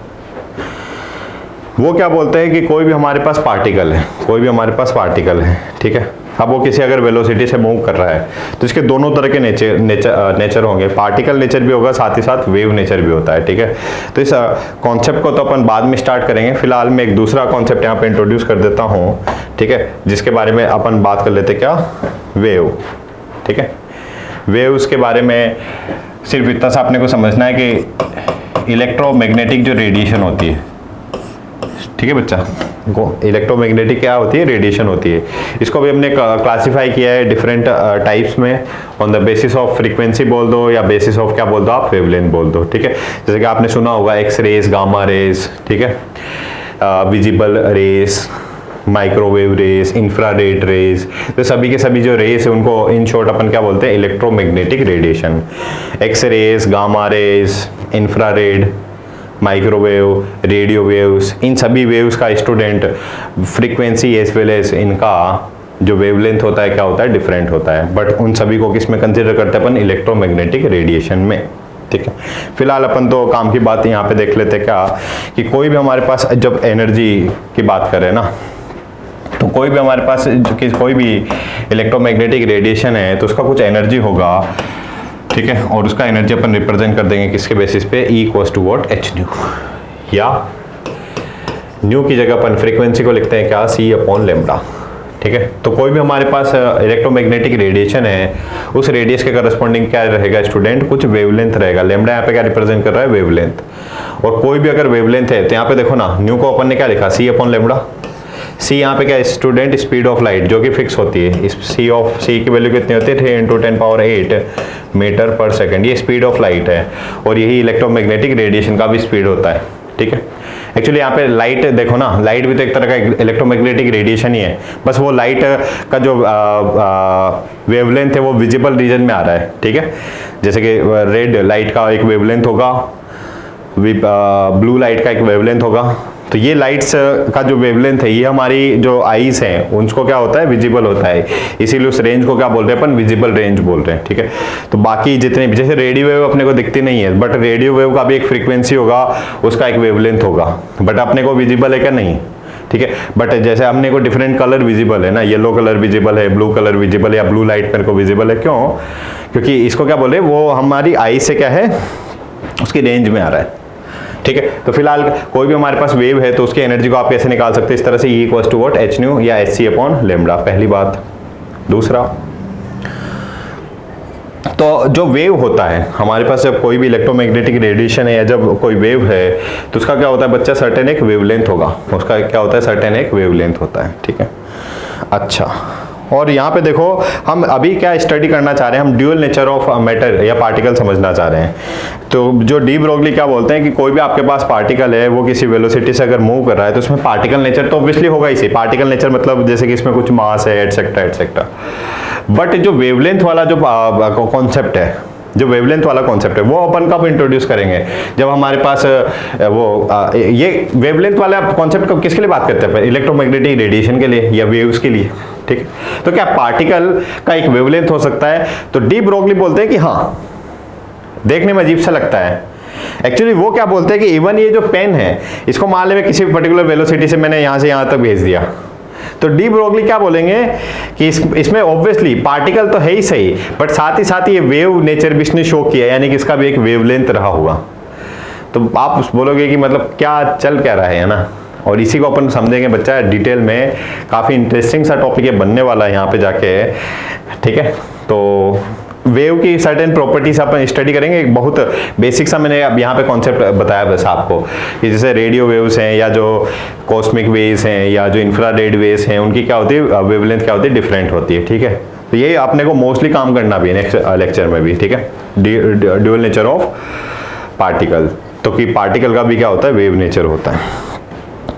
वो क्या बोलते हैं कि कोई भी हमारे पास पार्टिकल है, कोई भी हमारे पास पार्टिकल है, ठीक है। अब वो किसी अगर वेलोसिटी से मूव कर रहा है तो इसके दोनों तरह के नेचर होंगे, पार्टिकल नेचर भी होगा, साथ ही साथ वेव नेचर भी होता है, ठीक है। तो इस कॉन्सेप्ट को तो अपन बाद में स्टार्ट करेंगे, फिलहाल मैं एक दूसरा कॉन्सेप्ट यहाँ पे इंट्रोड्यूस कर देता हूँ, ठीक है, जिसके बारे में अपन बात कर लेते, क्या, वेव, ठीक है। वेव्स के बारे में सिर्फ इतना सा अपने को समझना है कि इलेक्ट्रोमैग्नेटिक जो रेडिएशन होती है, ठीक है बच्चा, इलेक्ट्रोमैग्नेटिक क्या होती है, रेडिएशन होती है। इसको भी हमने क्लासिफाई किया है डिफरेंट टाइप्स में, on the basis of frequency बोल दो या बेसिस ऑफ क्या बोल दो आप, वेवलेंथ बोल दो, ठीक है। जैसे कि आपने सुना होगा एक्स रेज, गामा रेज, ठीक है, visible rays, microwave rays, infrared rays, तो सभी के सभी जो रेस है उनको इन शॉर्ट अपन क्या बोलते हैं, electromagnetic radiation. X rays, gamma rays, infrared, microwave, radio waves, इन सभी वेव्स का student frequency as well as इनका जो वेवलेंथ होता है क्या होता है, डिफरेंट होता है, बट उन सभी को किस में कंसिडर करते हैं अपन, इलेक्ट्रोमैग्नेटिक रेडिएशन में, ठीक है। फिलहाल अपन तो काम की बात यहाँ पे देख लेते हैं क्या, कि कोई भी हमारे पास जब एनर्जी की बात करें ना, तो कोई भी हमारे पास कोई भी इलेक्ट्रोमैग्नेटिक रेडिएशन है तो उसका कुछ एनर्जी होगा, ठीक है, और उसका एनर्जी अपन रिप्रेजेंट कर देंगे किसके बेसिस पे, E equals to what, H nu, या न्यू की जगह अपन फ्रीक्वेंसी को लिखते हैं क्या, C अपॉन लैम्डा, ठीक है। तो कोई भी हमारे पास इलेक्ट्रोमैग्नेटिक रेडिएशन है, उस रेडियस के करस्पॉन्डिंग क्या रहेगा स्टूडेंट, कुछ वेवलेंथ रहेगा। लैम्डा यहाँ पे क्या रिप्रेजेंट कर रहा है, वेवलेंथ। और कोई भी अगर वेवलेंथ है तो यहाँ पे देखो ना, न्यू को अपन ने क्या लिखा, C अपॉन लैम्डा। C यहाँ पे क्या स्टूडेंट, स्पीड ऑफ लाइट जो कि फिक्स होती है, इस C की वैल्यू कितनी होती है, 3 × 10⁸ मीटर पर सेकंड, ये स्पीड ऑफ लाइट है, और यही इलेक्ट्रोमैग्नेटिक रेडिएशन का भी स्पीड होता है, ठीक है। एक्चुअली यहाँ पे लाइट देखो ना, लाइट भी तो एक तरह का इलेक्ट्रोमैग्नेटिक रेडिएशन ही है, बस वो लाइट का जो वेवलेंथ है वो विजिबल रीजन में आ रहा है, ठीक है। जैसे कि रेड लाइट का एक वेवलेंथ होगा, ब्लू लाइट का एक वेवलेंथ होगा, तो ये लाइट्स का जो वेवलेंथ है ये हमारी जो आईज हैं उनको क्या होता है, विजिबल होता है, इसीलिए उस रेंज को क्या बोल रहे हैं अपन, विजिबल रेंज बोल रहे हैं, ठीक है। तो बाकी जितने जैसे रेडियो वेव अपने को दिखती नहीं है, बट रेडियो वेव का भी एक फ्रीक्वेंसी होगा, उसका एक वेवलेंथ होगा, बट अपने को विजिबल है क्या, नहीं, ठीक है। बट जैसे हमने को डिफरेंट कलर विजिबल है ना, येलो कलर विजिबल है, ब्लू कलर विजिबल है, या ब्लू लाइट पर को विजिबल है, क्यों, क्योंकि इसको क्या बोले, वो हमारी आई से क्या है, उसकी रेंज में आ रहा है, ठीक है। तो फिलहाल कोई भी हमारे पास वेव है तो उसकी एनर्जी को आप कैसे निकाल सकते हैं, इस तरह से, E equals to what, H nu या HC अपॉन लैम्डा, पहली बात। दूसरा, तो जो वेव होता है हमारे पास, जब कोई भी इलेक्ट्रोमैग्नेटिक रेडिएशन है या जब कोई वेव है तो उसका क्या होता है बच्चा, सर्टेन एक वेवलेंथ होगा, उसका क्या होता है, सर्टेन एक वेवलेंथ होता है, ठीक है। अच्छा, और यहाँ पे देखो हम अभी क्या स्टडी करना चाह रहे हैं, हम ड्यूअल नेचर ऑफ मैटर या पार्टिकल समझना चाह रहे हैं। तो जो डी ब्रोगली क्या बोलते हैं कि कोई भी आपके पास पार्टिकल है, वो किसी वेलोसिटी से अगर मूव कर रहा है तो उसमें पार्टिकल नेचर तो ऑब्वियसली होगा ही। पार्टिकल नेचर मतलब जैसे कि इसमें कुछ मास है, एटसेट्रा एटसेट्रा। बट जो वेवलेंथ वाला जो कॉन्सेप्ट है, जो वेवलेंथ वाला कॉन्सेप्ट है, वो अपन कब इंट्रोड्यूस करेंगे, जब हमारे पास ये वेवलेंथ वाला कॉन्सेप्ट को किसके लिए बात करते हैं, इलेक्ट्रोमैग्नेटिक रेडिएशन के लिए या वेव्स के लिए, ठीक है। तो क्या पार्टिकल का एक वेवलेंथ हो सकता है, तो डी ब्रोगली बोलते हैं कि हाँ, देखने में अजीब सा लगता है, एक्चुअली वो क्या बोलते हैं कि इवन ये जो पेन है, इसको मान ले मैं किसी पर्टिकुलर वेलोसिटी से मैंने यहाँ से यहाँ तक भेज दिया, तो डी ब्रोगली क्या बोलेंगे कि इसमें ऑब्वियसली पार्टिकल तो है ही सही, बट साथ ही साथ ये वेव नेचर भी इसने शो किया, यानी कि इसका भी एक वेवलेंथ रहा हुआ। तो आप बोलोगे कि मतलब क्या चल क्या रहा है ना, और इसी को अपन समझेंगे बच्चा डिटेल में, काफ़ी इंटरेस्टिंग सा टॉपिक है बनने वाला है यहाँ पे जाके, ठीक है। तो वेव की सर्टेन प्रॉपर्टीज अपन स्टडी करेंगे, एक बहुत बेसिक सा मैंने अब यहाँ पे कॉन्सेप्ट बताया बस आपको, कि जैसे रेडियो वेव्स हैं या जो कॉस्मिक वेव्स हैं या जो इंफ्रारेड वेव्स हैं, उनकी क्या होती है वेवलेंथ, क्या होती है, डिफरेंट होती है, ठीक है। तो ये आपने को मोस्टली काम करना भी है नेक्स्ट लेक्चर में भी, ठीक है, ड्यूअल नेचर ऑफ पार्टिकल। तो कि पार्टिकल का भी क्या होता है, वेव नेचर होता है,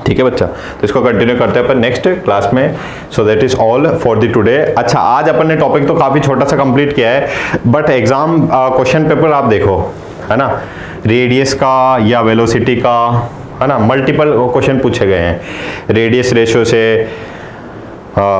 ठीक है बच्चा। तो इसको कंटिन्यू करते हैं अपन नेक्स्ट क्लास में। सो that is all for the today. अच्छा, आज अपन ने टॉपिक तो काफी छोटा सा कंप्लीट किया है, बट एग्जाम क्वेश्चन पेपर आप देखो, है ना, रेडियस का या वेलोसिटी का, है ना, मल्टीपल क्वेश्चन पूछे गए हैं, रेडियस रेशियो से,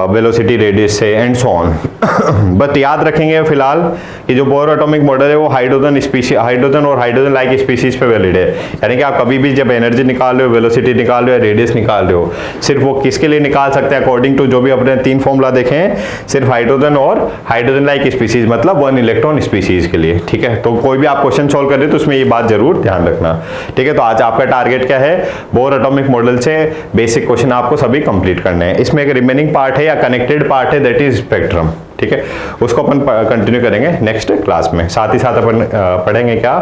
वेलोसिटी रेडियस से, एंड सो ऑन। बट याद रखेंगे फिलहाल कि जो बोर एटॉमिक मॉडल है वो हाइड्रोजन और हाइड्रोजन लाइक स्पीशीज पे वैलिड है। यानी कि आप कभी भी जब एनर्जी निकाल रहे हो, वेलोसिटी निकाल रहे हो, रेडियस निकाल रहे हो, सिर्फ वो किसके लिए निकाल सकते हैं अकॉर्डिंग टू जो भी अपने 3 फॉर्मूला देखे हैं, सिर्फ हाइड्रोजन और हाइड्रोजन लाइक स्पीशीज मतलब 1 इलेक्ट्रॉन स्पीशीज के लिए। ठीक है, तो कोई भी आप क्वेश्चन सॉल्व कर रहे हो तो उसमें ये बात जरूर ध्यान रखना। ठीक है, तो आज आपका टारगेट क्या है, बोर एटॉमिक मॉडल से बेसिक क्वेश्चन आपको सभी कंप्लीट करने हैं। इसमें एक रिमेनिंग पार्ट है या कनेक्टेड पार्ट है, दैट इज स्पेक्ट्रम। ठीक है, उसको अपन कंटिन्यू करेंगे नेक्स्ट क्लास में। साथ ही साथ अपन पढ़ेंगे क्या,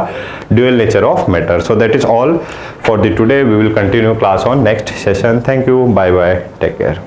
dual nature of matter. So that is all for the today, we will continue class on next session. Thank you, bye bye, take care.